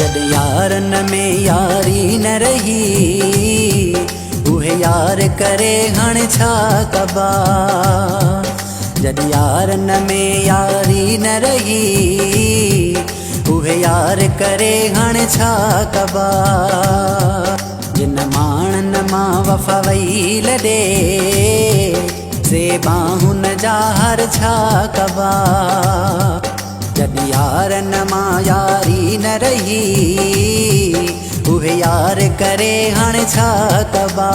जद यारन में यारी न रही उहे यार करे हण छा कबा। जद यारन में यारी न रही उहे यार करे हण छा कबा। जिन माणन मां वफ़ा वई लॾे से बाहुन जा हर छा कबा। जद यारन मां यारी न रही उहे यार करे हण छा कबा।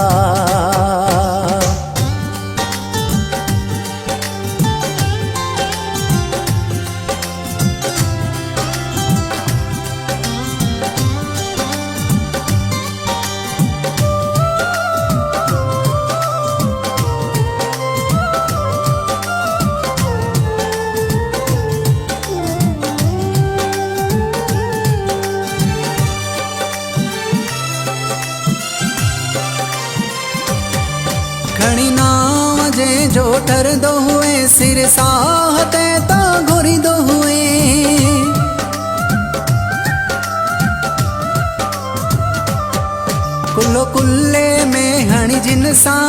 घणी नाव जे जो ठरदो हुए सिर साह ते ता घुरीदो हुए। कुल्लो कुल्ले में हणी जिन सां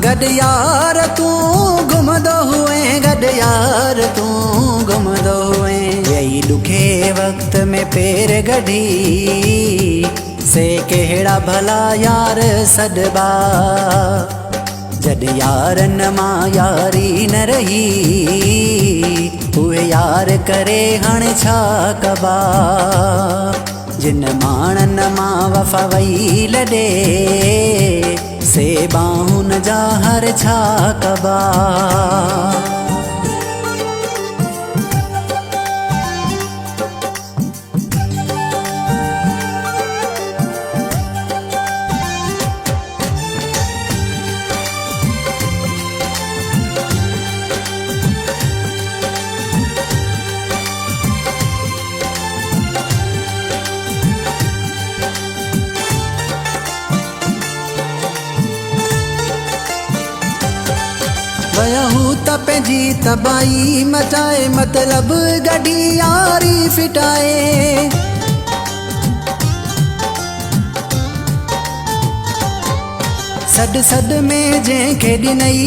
गॾु यार तूं घुमंदो हुए, गॾु यार तूं घुमंदो हुए। यही ॾुखे वक़्त में पेर गढ़ी से कहिड़ा भला यार सॾबा। जद यारन मां यारी न रही उहे यार करे हण छा कबा। जिन माणन मां वफ़ा वई लॾे से बाहुन जा हर छा कबा। वयहू त पंहिंजी तबाही मचाए मतलब गॾी यारी फिटाए। सॾ सॾ में जंहिंखे ॾिनई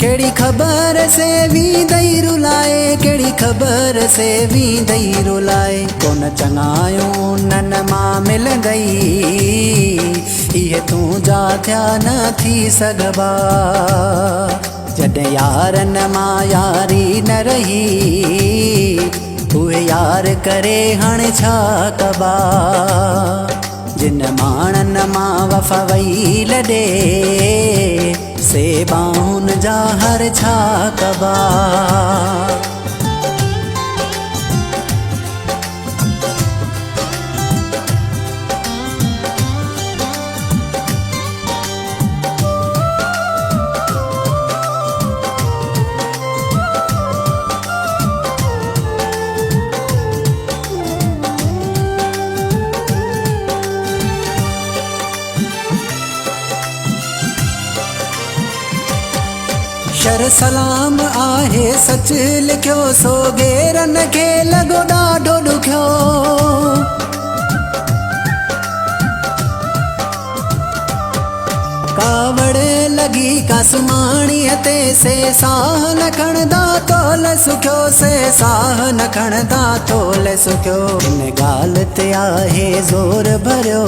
कहिड़ी ख़बर से वींदई रुलाए, कहिड़ी ख़बर से वींदई रुलाए। कोन चङायूं नन मां मिलंदई इहे तूं जा थिया न थी सघबा। जद यारन मां यारी न रही उहे यार करे हण छा कबा। जिन माणन मां वफ़ा वई लॾे से बाहुन जा हर छा कबा। शर सलाम आहे सच लिखियो सो गेरन खे लॻो ॾाढो ॾुखियो। कावड़ लॻी कासमाणीअ ते से साह न खणंदा तोल सुखियो, से साह न खणंदा तोल सुखियो। हिन ॻाल्हि ते आहे ज़ोर भरियो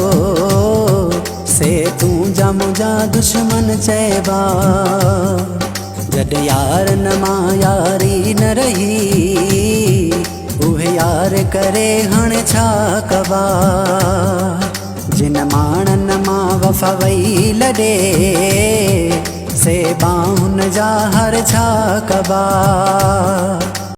से तूं जा मुंहिंजा दुश्मन चइबा। जद यारन मां यारी न रही उहे यार करे हण छा कबा। जिन माणन मां वफ़ा वई लॾे से बाहुन जा हर छा कबा।